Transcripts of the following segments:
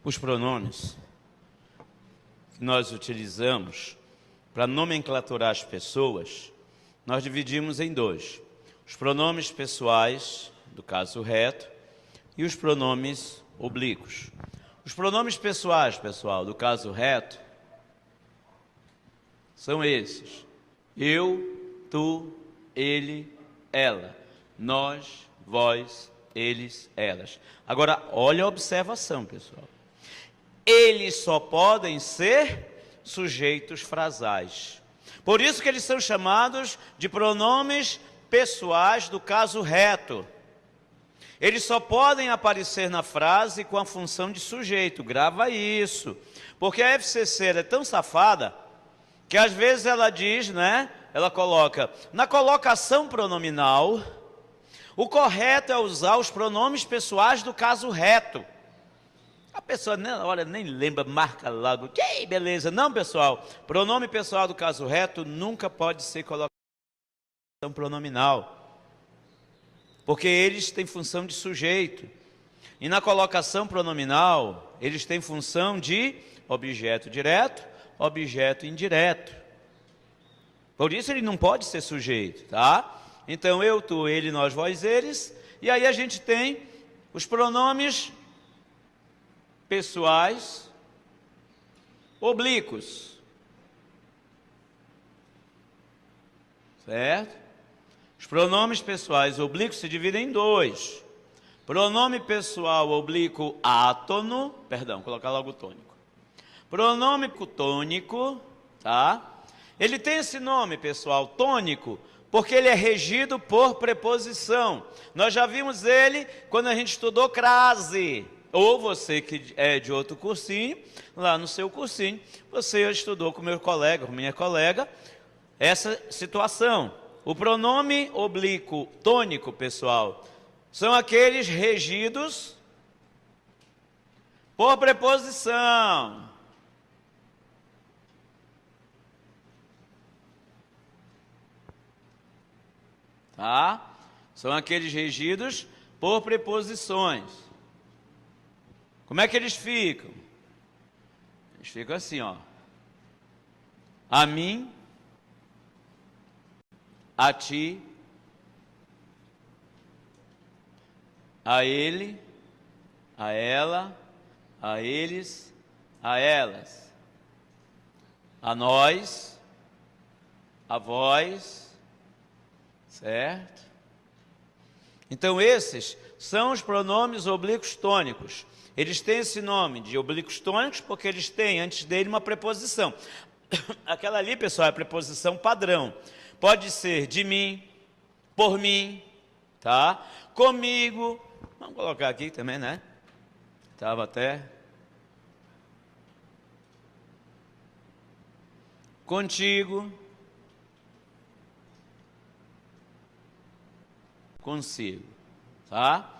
Os pronomes que nós utilizamos para nomenclaturar as pessoas, nós dividimos em dois. Os pronomes pessoais, do caso reto, e os pronomes oblíquos. Os pronomes pessoais, pessoal, do caso reto, são esses: eu, tu, ele, ela, nós, vós, eles, elas. Agora, olha a observação, pessoal. Eles só podem ser sujeitos frasais. Por isso que eles são chamados de pronomes pessoais do caso reto. Eles só podem aparecer na frase com a função de sujeito. Grava isso. Porque a FCC é tão safada que às vezes ela diz, né? Ela coloca, na colocação pronominal, o correto é usar os pronomes pessoais do caso reto. A pessoa na hora nem lembra, marca logo. Que beleza. Não, pessoal. Pronome pessoal do caso reto nunca pode ser colocado em pronominal, porque eles têm função de sujeito. E na colocação pronominal, eles têm função de objeto direto, objeto indireto. Por isso ele não pode ser sujeito, tá? Então eu, tu, ele, nós, vós, eles. E aí a gente tem os pronomes pessoais oblíquos, certo? Os pronomes pessoais oblíquos se dividem em dois: pronome pessoal oblíquo átono, perdão, colocar logo o tônico. Pronome tônico, tá? Ele tem esse nome, pessoal, tônico, porque ele é regido por preposição. Nós já vimos ele quando a gente estudou crase. Ou você que é de outro cursinho, lá no seu cursinho, você estudou com meu colega, com minha colega, essa situação. O pronome oblíquo tônico, pessoal, são aqueles regidos por preposição. Tá? São aqueles regidos por preposições. Como é que eles ficam? Eles ficam assim, ó. A mim, a ti, a ele, a ela, a eles, a elas, a nós, a vós, certo? Então esses são os pronomes oblíquos tônicos. Eles têm esse nome de oblíquos tônicos porque eles têm antes dele uma preposição. Aquela ali, pessoal, é a preposição padrão. Pode ser de mim, por mim, tá? Comigo. Vamos colocar aqui também, né? Estava até. Contigo. Consigo, tá?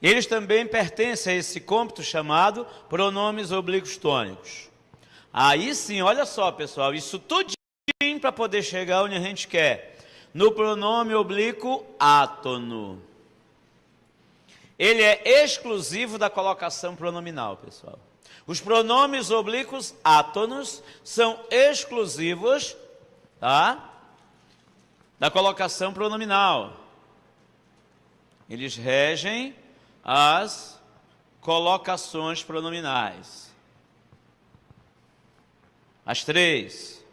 Eles também pertencem a esse cômputo chamado pronomes oblíquos tônicos. Aí sim, olha só, pessoal, isso tudinho para poder chegar onde a gente quer. No pronome oblíquo átono. Ele é exclusivo da colocação pronominal, pessoal. Os pronomes oblíquos átonos são exclusivos, tá? Da colocação pronominal. Eles regem as colocações pronominais. As três.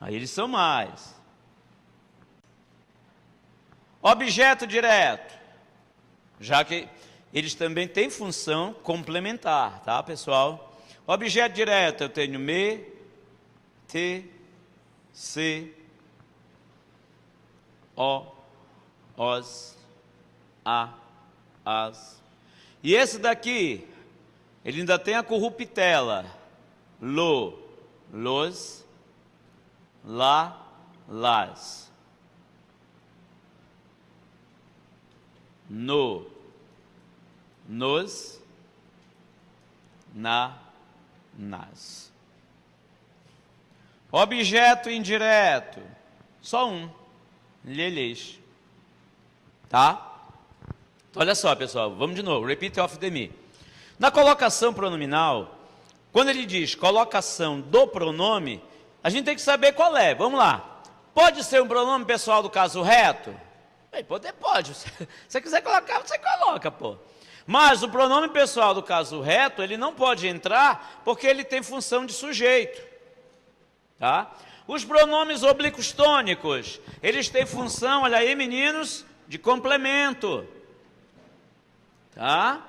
Aí eles são mais. Objeto direto. Já que eles também têm função complementar, tá, pessoal? Objeto direto, eu tenho me, te, se, o, os, a, as. E esse daqui, ele ainda tem a corruptela. Lo, los, lá, las. No, nos, na, nas. Objeto indireto, só um, lhes. Tá? Olha só, pessoal, vamos de novo. Repeat after me. Na colocação pronominal, quando ele diz colocação do pronome, a gente tem que saber qual é. Vamos lá. Pode ser um pronome pessoal do caso reto? Pode. Se você quiser colocar, você coloca, pô. Mas o pronome pessoal do caso reto, ele não pode entrar porque ele tem função de sujeito. Tá? Os pronomes oblíquos tônicos, eles têm função, olha aí, meninos, de complemento. Tá?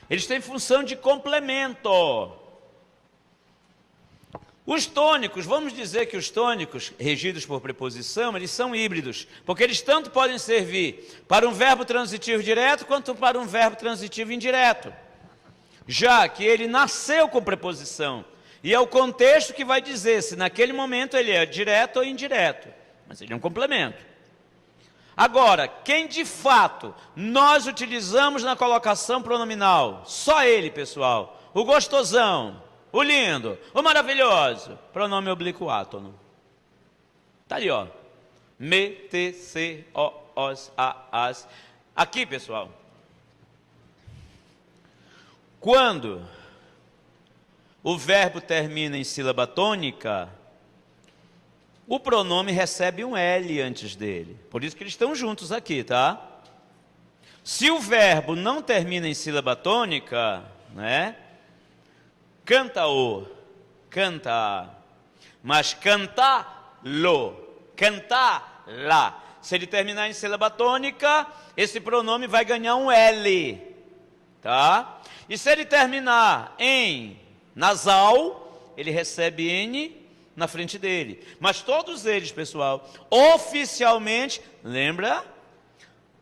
Eles têm função de complemento. Os tônicos, vamos dizer que os tônicos, regidos por preposição, eles são híbridos, porque eles tanto podem servir para um verbo transitivo direto, quanto para um verbo transitivo indireto. Já que ele nasceu com preposição, e é o contexto que vai dizer se naquele momento ele é direto ou indireto, mas ele é um complemento. Agora, quem de fato nós utilizamos na colocação pronominal? Só ele, pessoal. O gostosão, o lindo, o maravilhoso. Pronome oblíquo átono. Está ali, ó. Me, te, se, o, os, a, as. Aqui, pessoal. Quando o verbo termina em sílaba tônica, o pronome recebe um L antes dele. Por isso que eles estão juntos aqui, tá? Se o verbo não termina em sílaba tônica, né? Canta-o, canta. Mas canta-lo, canta-lá. Se ele terminar em sílaba tônica, esse pronome vai ganhar um L, tá? E se ele terminar em nasal, ele recebe N na frente dele. Mas todos eles, pessoal, oficialmente, lembra?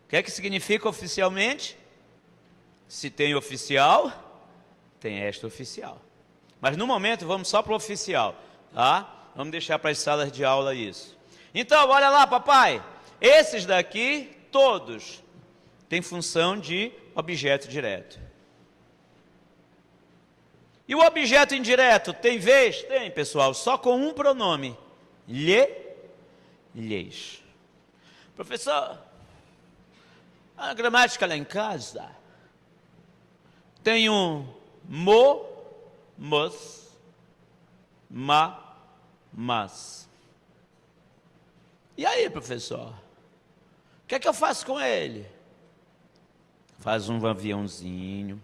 O que é que significa oficialmente? Se tem oficial, tem extra-oficial. Mas no momento vamos só para o oficial, tá? Vamos deixar para as salas de aula isso. Então, olha lá, papai. Esses daqui, todos, têm função de objeto direto. E o objeto indireto tem vez? Tem, pessoal, só com um pronome. Lhes. Professor, a gramática lá em casa tem um mos, mas. E aí, professor? O que é que eu faço com ele? Faz um aviãozinho,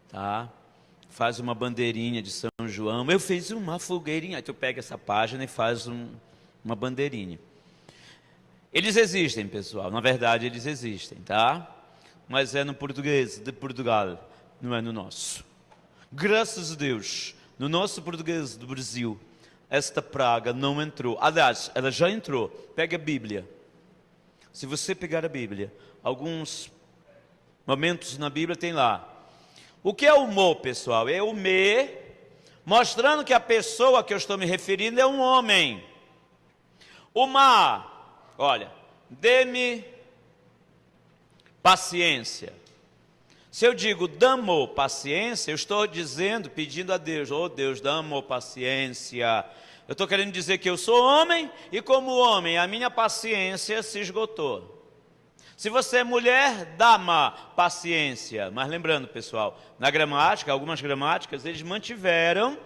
tá? Faz uma bandeirinha de São João. Eu fiz uma fogueirinha. Aí tu pega essa página e faz uma bandeirinha. Eles existem, pessoal. Na verdade, eles existem, tá? Mas é no português de Portugal, não é no nosso. Graças a Deus, no nosso português do Brasil, esta praga não entrou. Aliás, ela já entrou. Pega a Bíblia. Se você pegar a Bíblia, alguns momentos na Bíblia tem lá. O que é o mo, pessoal? É o me, mostrando que a pessoa a que eu estou me referindo é um homem. O ma, olha, dê-me paciência. Se eu digo damo paciência, eu estou dizendo, pedindo a Deus, oh Deus, damo paciência. Eu estou querendo dizer que eu sou homem e como homem a minha paciência se esgotou. Se você é mulher, dama, paciência. Mas lembrando, pessoal, na gramática, algumas gramáticas, eles mantiveram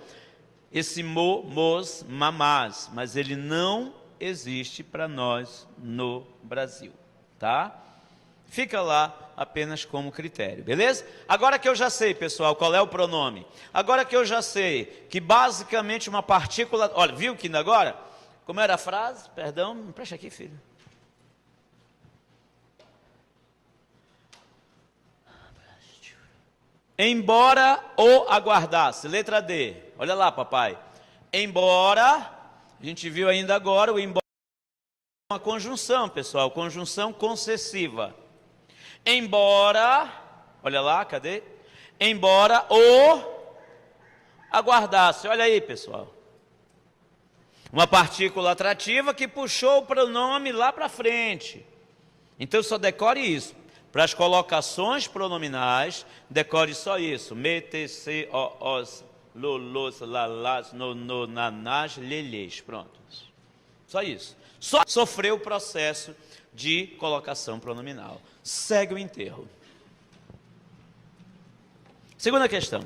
esse mo, mos, mamás, mas ele não existe para nós no Brasil, tá? Fica lá apenas como critério, beleza? Agora que eu já sei, pessoal, qual é o pronome. Agora que eu já sei que basicamente uma partícula... Olha, viu que ainda agora? Como era a frase? Perdão, me presta aqui, filho. Embora o aguardasse. Letra D. Olha lá, papai. Embora, a gente viu ainda agora, o embora é uma conjunção, pessoal. Conjunção concessiva. Embora, olha lá, cadê? Embora o aguardasse. Olha aí, pessoal. Uma partícula atrativa que puxou o pronome lá para frente. Então, só decore isso. Para as colocações pronominais, decore só isso. Me, te, se, o, os, lo, los, la, las, no, nanás, lelês. Pronto. Só isso. Só sofreu o processo de colocação pronominal. Segue o enterro. Segunda questão.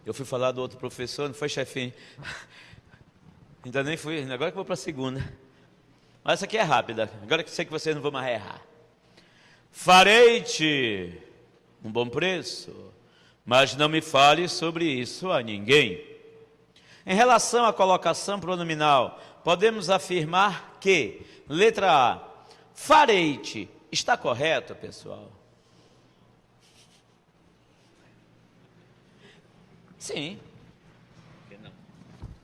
Eu fui falar do outro professor, não foi, chefinho? Ainda nem fui, agora que eu vou para a segunda. Mas essa aqui é rápida, agora que sei que vocês não vão mais errar. Farei-te um bom preço, mas não me fale sobre isso a ninguém. Em relação à colocação pronominal, podemos afirmar que, letra A, farei-te, está correto, pessoal? Sim. Por que não?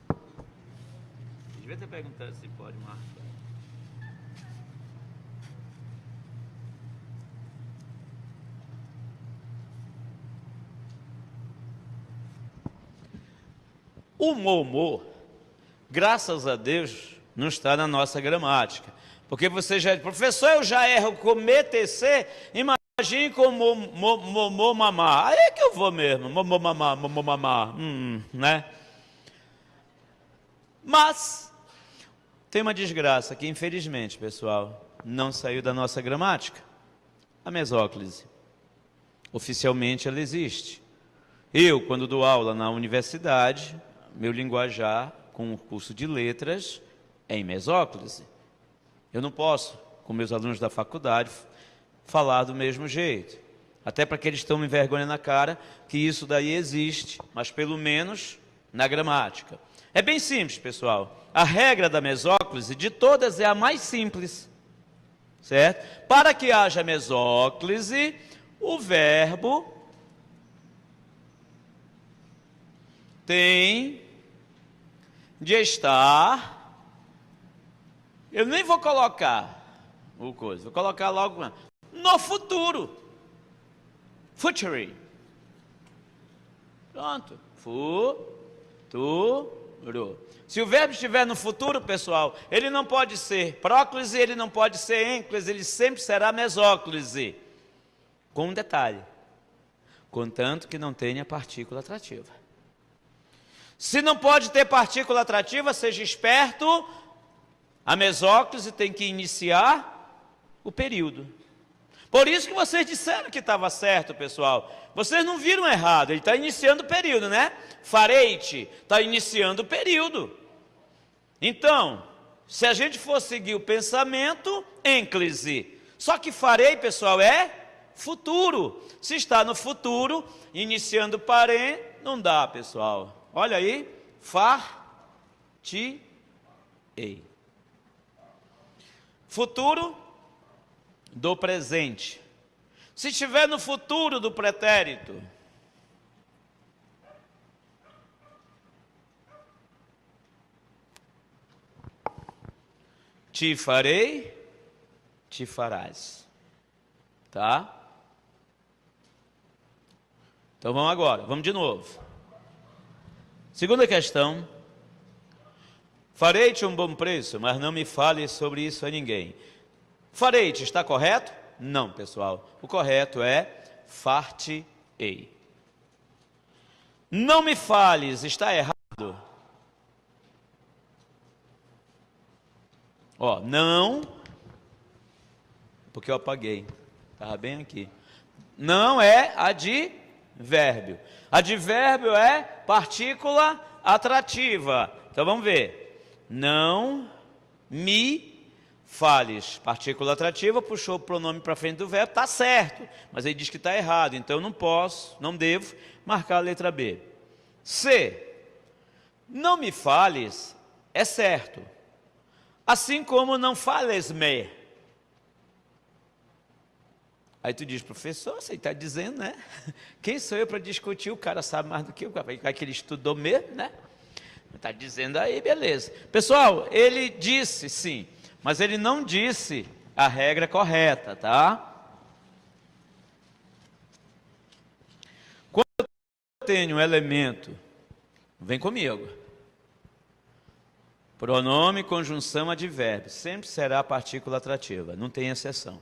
Eu devia ter perguntado se pode marcar. O momô, graças a Deus, não está na nossa gramática. Porque você já... Professor, eu já erro com MTC, imagine com momô mamá. Aí é que eu vou mesmo, momô mamá, né? Mas, tem uma desgraça que, infelizmente, pessoal, não saiu da nossa gramática. A mesóclise. Oficialmente ela existe. Eu, quando dou aula na universidade, meu linguajar com o curso de letras é em mesóclise. Eu não posso, com meus alunos da faculdade, falar do mesmo jeito. Até para que eles tomem vergonha na cara que isso daí existe, mas pelo menos na gramática. É bem simples, pessoal. A regra da mesóclise de todas é a mais simples, certo? Para que haja mesóclise, o verbo tem de estar, eu nem vou colocar o coisa, vou colocar logo no futuro, future, pronto, futuro. Se o verbo estiver no futuro, pessoal, ele não pode ser próclise, ele não pode ser ênclise, ele sempre será mesóclise, com um detalhe, contanto que não tenha partícula atrativa. Se não pode ter partícula atrativa, seja esperto, a mesóclise tem que iniciar o período. Por isso que vocês disseram que estava certo, pessoal. Vocês não viram errado, ele está iniciando o período, né? Farei-te, está iniciando o período. Então, se a gente for seguir o pensamento, ênclise. Só que farei, pessoal, é futuro. Se está no futuro, iniciando parém, não dá, pessoal. Olha aí, far-te-ei. Futuro do presente. Se estiver no futuro do pretérito, te farei, te farás. Tá? Então vamos agora, vamos de novo. Segunda questão. Farei-te um bom preço, mas não me fale sobre isso a ninguém. Farei-te, está correto? Não, pessoal. O correto é far-te-ei. Não me fales, está errado? Ó, não, porque eu apaguei. Estava bem aqui. Não é advérbio. Advérbio é partícula atrativa. Então vamos ver. Não me fales. Partícula atrativa, puxou o pronome para frente do verbo, está certo. Mas ele diz que está errado. Então eu não posso, não devo marcar a letra B. C. Não me fales é certo. Assim como não fales-me. Aí tu diz, professor, você está dizendo, né? Quem sou eu para discutir? O cara sabe mais do que eu, que ele estudou mesmo, né? Está dizendo aí, beleza. Pessoal, ele disse sim, mas ele não disse a regra correta, tá? Quando eu tenho um elemento, vem comigo. Pronome, conjunção, advérbio, sempre será a partícula atrativa, não tem exceção.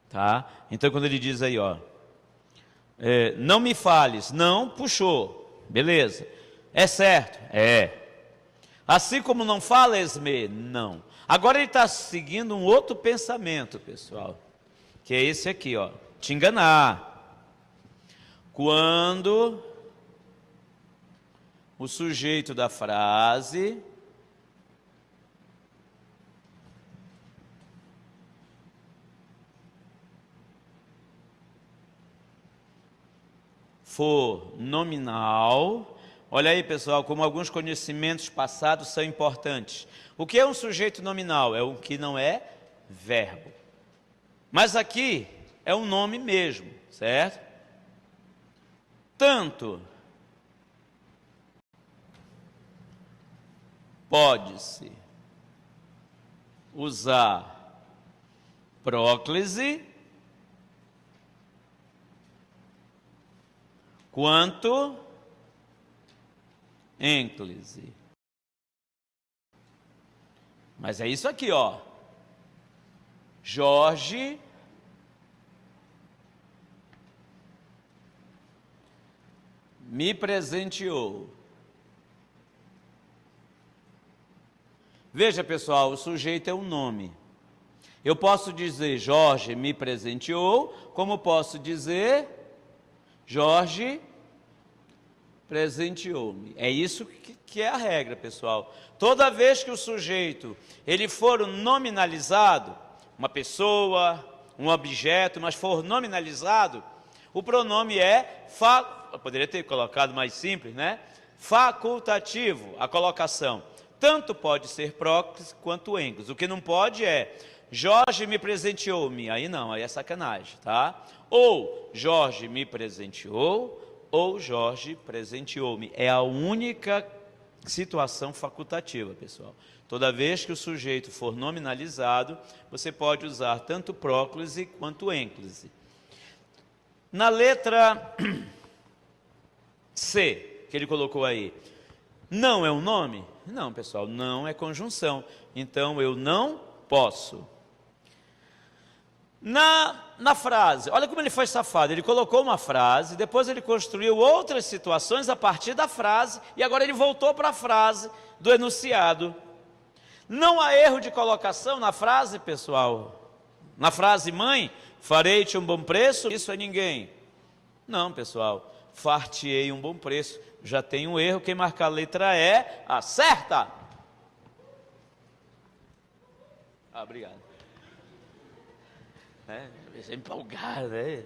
Tá? Então, quando ele diz aí, ó, não me fales, não, puxou, beleza. É certo? É. Assim como não fala esme, não. Agora ele está seguindo um outro pensamento, pessoal, que é esse aqui, ó, te enganar. Quando o sujeito da frase for nominal, olha aí, pessoal, como alguns conhecimentos passados são importantes. O que é um sujeito nominal? É o que não é verbo. Mas aqui é um nome mesmo, certo? Tanto pode-se usar próclise quanto ênclise. Mas é isso aqui, ó. Jorge me presenteou. Veja, pessoal, o sujeito é um nome. Eu posso dizer Jorge me presenteou, como posso dizer Jorge presenteou-me. É isso que é a regra, pessoal. Toda vez que o sujeito ele for nominalizado, uma pessoa, um objeto, mas for nominalizado, o pronome é eu poderia ter colocado mais simples, né? Facultativo, a colocação. Tanto pode ser próclise quanto ênclise. O que não pode é Jorge me presenteou-me. Aí não, aí é sacanagem, tá? Ou Jorge me presenteou, ou Jorge presenteou-me. É a única situação facultativa, pessoal. Toda vez que o sujeito for nominalizado, você pode usar tanto próclise quanto ênclise. Na letra C, que ele colocou aí, não é um nome? Não, pessoal, não é conjunção. Então, eu não posso. Na frase, olha como ele foi safado. Ele colocou uma frase, depois ele construiu outras situações a partir da frase, e agora ele voltou para a frase do enunciado. Não há erro de colocação na frase, pessoal. Na frase mãe, farei-te um bom preço, isso é ninguém. Não, pessoal, far-te-ei um bom preço. Já tem um erro, quem marcar a letra E, acerta. Obrigado. Empolgado, né?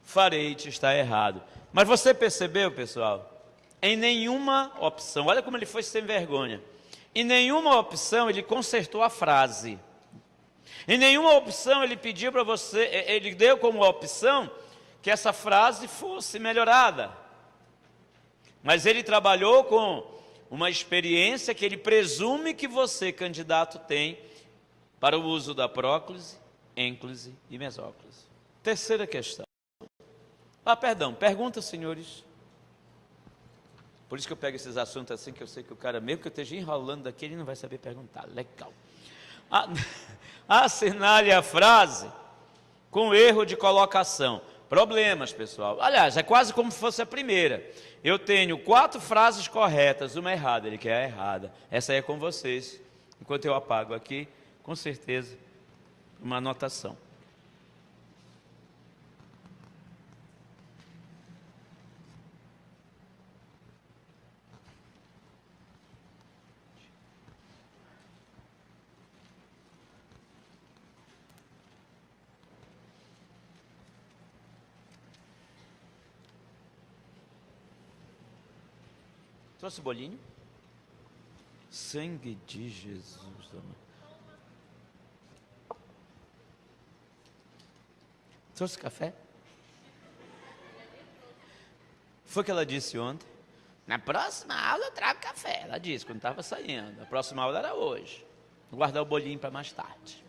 Farei-te está errado. Mas você percebeu, pessoal? Em nenhuma opção, olha como ele foi sem vergonha. Em nenhuma opção ele consertou a frase. Em nenhuma opção ele pediu para você, ele deu como opção que essa frase fosse melhorada. Mas ele trabalhou com uma experiência que ele presume que você, candidato, tem para o uso da próclise, ênclise e mesóclise. Terceira questão. Pergunta, senhores. Por isso que eu pego esses assuntos assim, que eu sei que o cara, mesmo que eu esteja enrolando daqui, ele não vai saber perguntar. Legal. Assinale a frase com erro de colocação. Problemas, pessoal. Aliás, é quase como se fosse a primeira. Eu tenho 4 frases corretas, uma errada. Ele quer a errada. Essa aí é com vocês. Enquanto eu apago aqui, com certeza, uma anotação. Trouxe bolinho? Sangue de Jesus. Trouxe café? Foi o que ela disse ontem. Na próxima aula eu trago café. Ela disse quando estava saindo. A próxima aula era hoje. Vou guardar o bolinho para mais tarde.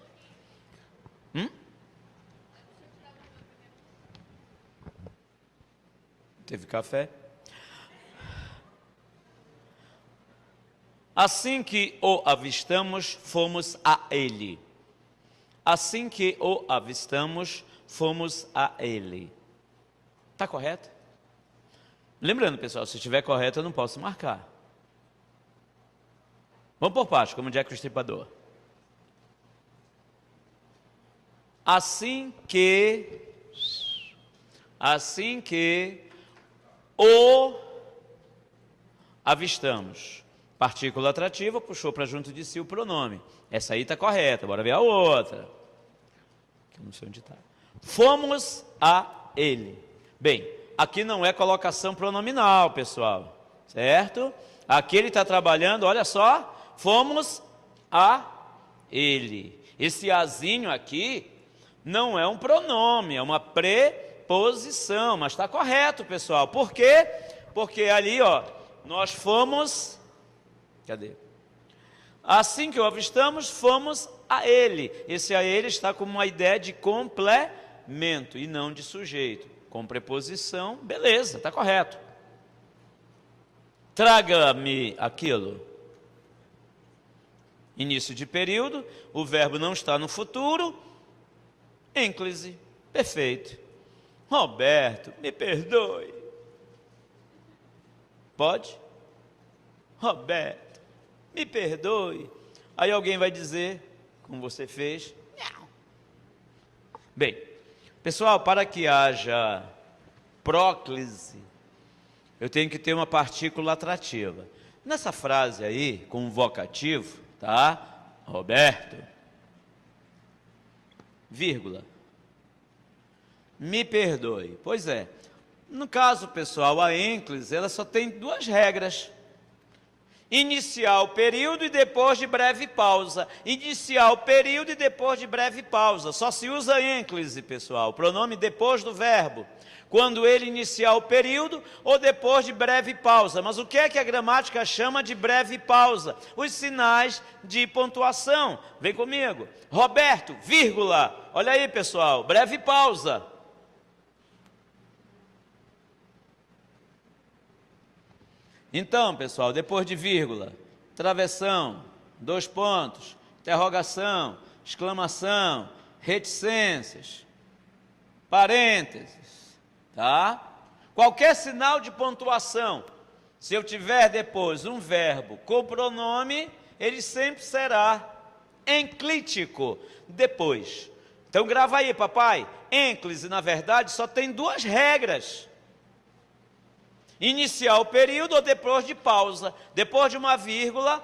Teve café? Assim que o avistamos, fomos a ele. Assim que o avistamos, fomos a ele. Está correto? Lembrando, pessoal, se estiver correto, eu não posso marcar. Vamos por partes, como Jack o Estripador. Assim que o avistamos. Partícula atrativa, puxou para junto de si o pronome. Essa aí está correta, bora ver a outra. Eu não sei onde está. Fomos a ele. Bem, aqui não é colocação pronominal, pessoal, certo? Aqui ele está trabalhando, olha só, fomos a ele. Esse azinho aqui não é um pronome, é uma preposição, mas está correto, pessoal. Por quê? Porque ali, ó, nós fomos, cadê? Assim que o avistamos, fomos a ele. Esse a ele está como uma ideia de complemento e não de sujeito. Com preposição, beleza, está correto. Traga-me aquilo. Início de período, o verbo não está no futuro. Ênclise, perfeito. Roberto, me perdoe. Pode? Roberto, me perdoe. Aí alguém vai dizer, como você fez, não. Bem, pessoal, para que haja próclise, eu tenho que ter uma partícula atrativa. Nessa frase aí, com um vocativo, tá? Roberto, vírgula, me perdoe. Pois é, no caso, pessoal, a ênclise, ela só tem duas regras. Iniciar o período e depois de breve pausa. Iniciar o período e depois de breve pausa. Só se usa ênclise, pessoal, pronome depois do verbo, quando ele iniciar o período ou depois de breve pausa. Mas o que é que a gramática chama de breve pausa? Os sinais de pontuação. Vem comigo. Roberto, vírgula. Olha aí, pessoal, breve pausa. Então, pessoal, depois de vírgula, travessão, dois pontos, interrogação, exclamação, reticências, parênteses, tá? Qualquer sinal de pontuação, se eu tiver depois um verbo com pronome, ele sempre será enclítico depois. Então grava aí, papai, ênclise, na verdade, só tem duas regras. Iniciar o período ou depois de pausa. Depois de uma vírgula,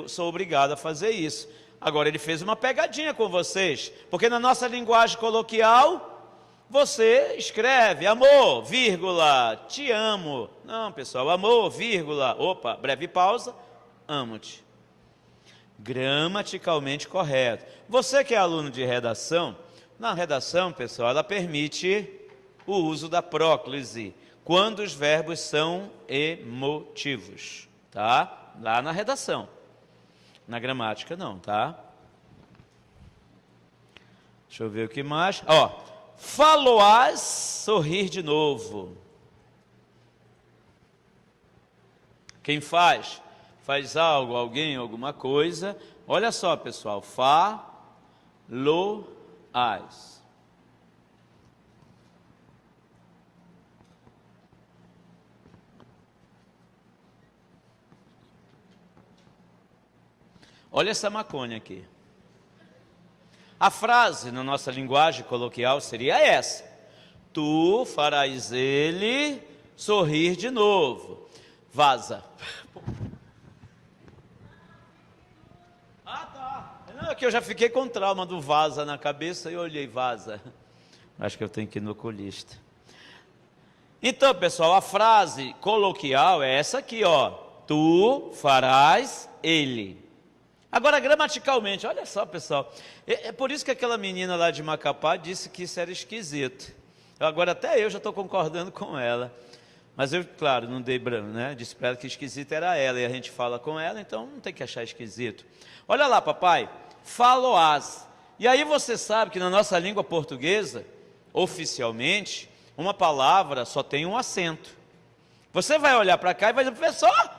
sou obrigado a fazer isso. Agora, ele fez uma pegadinha com vocês, porque na nossa linguagem coloquial, você escreve amor, vírgula, te amo. Não, pessoal, amor, vírgula, opa, breve pausa, amo-te. Gramaticalmente correto. Você que é aluno de redação, na redação, pessoal, ela permite o uso da próclise, quando os verbos são emotivos, tá? Lá na redação. Na gramática não, tá? Deixa eu ver o que mais. Ó, faloás sorrir de novo. Quem faz algo, alguém, alguma coisa. Olha só, pessoal, faloás. Olha essa maconha aqui. A frase na nossa linguagem coloquial seria essa: tu farás ele sorrir de novo. Vaza. Ah, tá. Não, é que eu já fiquei com trauma do vaza na cabeça e olhei, vaza. Acho que eu tenho que ir no oculista. Então, pessoal, a frase coloquial é essa aqui, ó. Tu farás ele. Agora, gramaticalmente, olha só, pessoal, é por isso que aquela menina lá de Macapá disse que isso era esquisito. Agora até eu já estou concordando com ela. Mas eu, claro, não dei branco, né? Disse para ela que esquisito era ela, e a gente fala com ela, então não tem que achar esquisito. Olha lá, papai, faloás. E aí você sabe que na nossa língua portuguesa, oficialmente, uma palavra só tem um acento. Você vai olhar para cá e vai dizer, professor,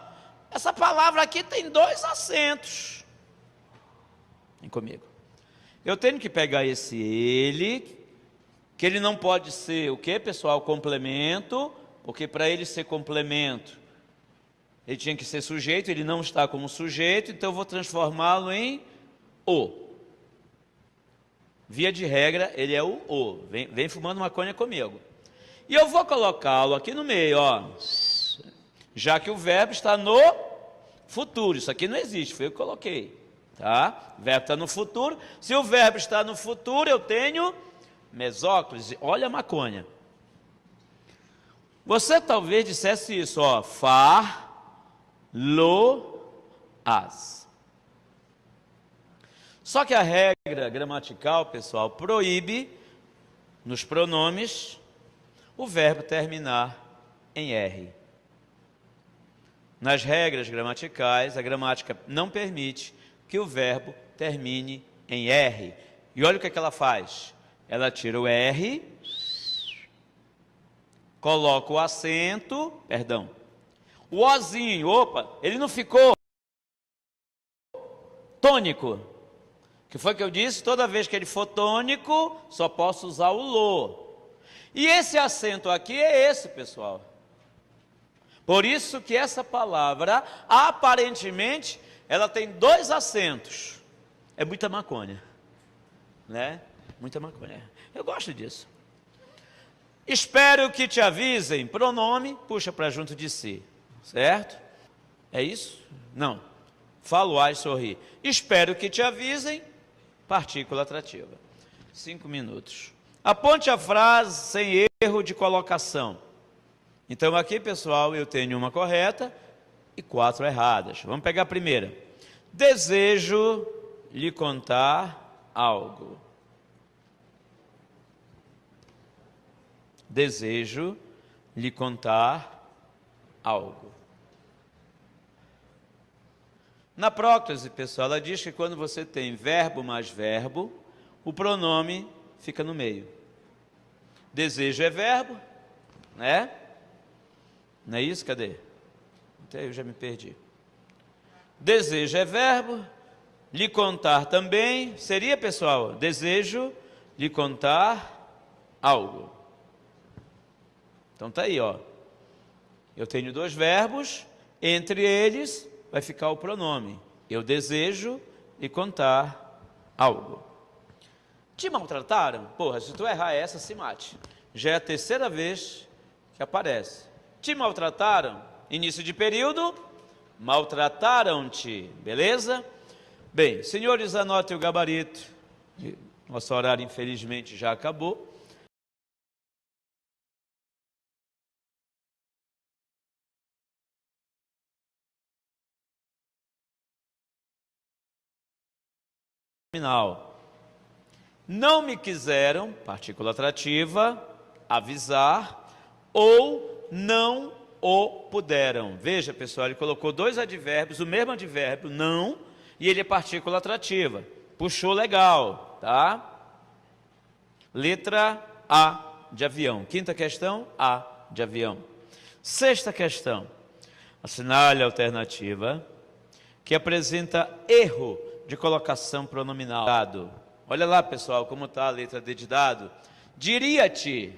essa palavra aqui tem dois acentos. Vem comigo. Eu tenho que pegar esse ele, que ele não pode ser o que, pessoal? Complemento, porque para ele ser complemento, Ele tinha que ser sujeito, ele não está como sujeito, então eu vou transformá-lo em o. Via de regra, ele é o. Vem fumando maconha comigo. E eu vou colocá-lo aqui no meio, ó. Já que o verbo está no futuro. Isso aqui não existe, foi eu que coloquei. Tá? O verbo está no futuro. Se o verbo está no futuro, eu tenho mesóclise. Olha a maconha. Você talvez dissesse isso, ó. As. Só que a regra gramatical, pessoal, proíbe nos pronomes o verbo terminar em R. Nas regras gramaticais, a gramática não permite que o verbo termine em R. E olha o que ela faz. Ela tira o R, coloca o acento, o ozinho, ele não ficou tônico. Que foi que eu disse? Toda vez que ele for tônico, só posso usar o lo. E esse acento aqui é esse, pessoal. Por isso que essa palavra, aparentemente, ela tem 2 acentos. É muita maconha, né? Muita maconha. Eu gosto disso. Espero que te avisem. Pronome, puxa para junto de si. Certo? É isso? Não. Falo, ai, sorri. Espero que te avisem. Partícula atrativa. 5 minutos. Aponte a frase sem erro de colocação. Então aqui, pessoal, eu tenho uma correta e 4 erradas. Vamos pegar a primeira. Desejo lhe contar algo. Desejo lhe contar algo. Na próclise, pessoal, ela diz que quando você tem verbo mais verbo, o pronome fica no meio. Desejo é verbo, né? Não é isso? Cadê? Até eu já me perdi. Desejo é verbo, lhe contar também, seria, pessoal, desejo lhe contar algo. Então tá aí, ó. Eu tenho 2 verbos, entre eles vai ficar o pronome. Eu desejo lhe contar algo. Te maltrataram? Porra, se tu errar essa, se mate. Já é a 3ª vez que aparece. Te maltrataram? Início de período, maltrataram-te, beleza? Bem, senhores, anotem o gabarito. Nosso horário, infelizmente, já acabou. Não me quiseram, partícula atrativa, avisar, ou não o puderam. Veja, pessoal, ele colocou 2 advérbios, o mesmo advérbio, não, e ele é partícula atrativa. Puxou legal, tá? Letra A de avião. 5ª questão, A de avião. 6ª questão, assinale a alternativa que apresenta erro de colocação pronominal. Dado. Olha lá, pessoal, como está a letra D de dado. Diria-te.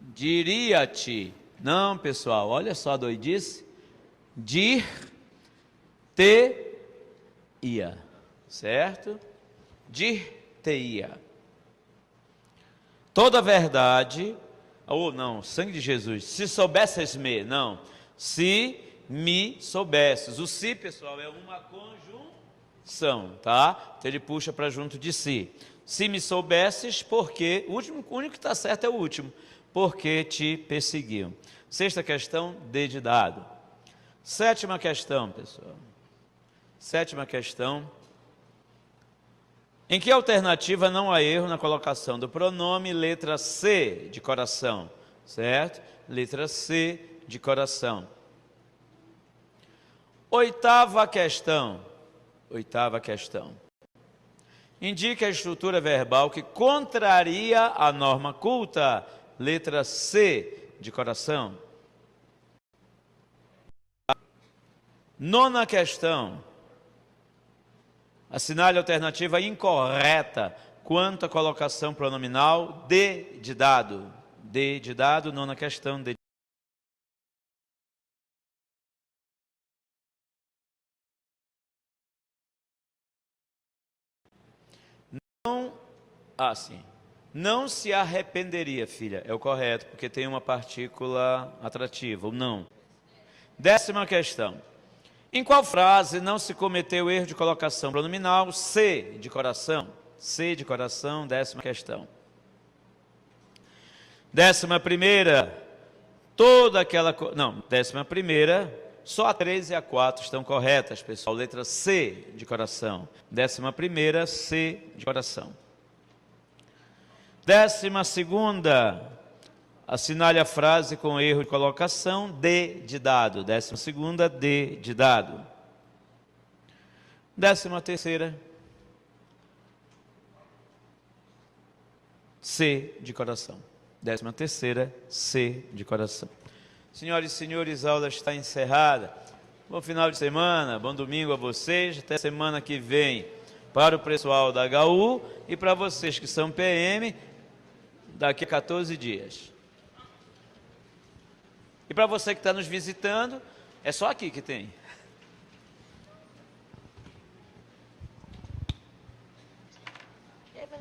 Diria-te. Não, pessoal, olha só a doidice. Dir-te-ia. Certo? Dir-te-ia. Toda verdade, ou não, sangue de Jesus, se soubesses-me, não, se me soubesses. O se, pessoal, é uma conjunção, tá? Então ele puxa para junto de si. Se me soubesses, porque, o único que está certo é o último, porque te perseguiam. 6ª questão, D de dado. 7ª questão, pessoal. 7ª questão. Em que alternativa não há erro na colocação do pronome letra C de coração? Certo? Letra C de coração. 8ª questão. 8ª questão. Indique a estrutura verbal que contraria a norma culta. Letra C de coração. 9ª questão. Assinale a alternativa incorreta quanto à colocação pronominal D de dado. D de dado, 9ª questão, D sim. Não se arrependeria, filha. É o correto, porque tem uma partícula atrativa, o não. 10ª questão. Em qual frase não se cometeu erro de colocação pronominal? C de coração. C de coração, 10ª questão. 11ª, toda aquela... Não, 11ª, só a 3 e a 4 estão corretas, pessoal. Letra C de coração. 11ª, C de coração. 12ª, assinale a frase com erro de colocação, D de dado. 12ª, D de dado. 13ª, C de coração. 13ª, C de coração. Senhoras e senhores, a aula está encerrada. Bom final de semana, bom domingo a vocês. Até semana que vem para o pessoal da HU e para vocês que são PM, daqui a 14 dias. E para você que está nos visitando, é só aqui que tem.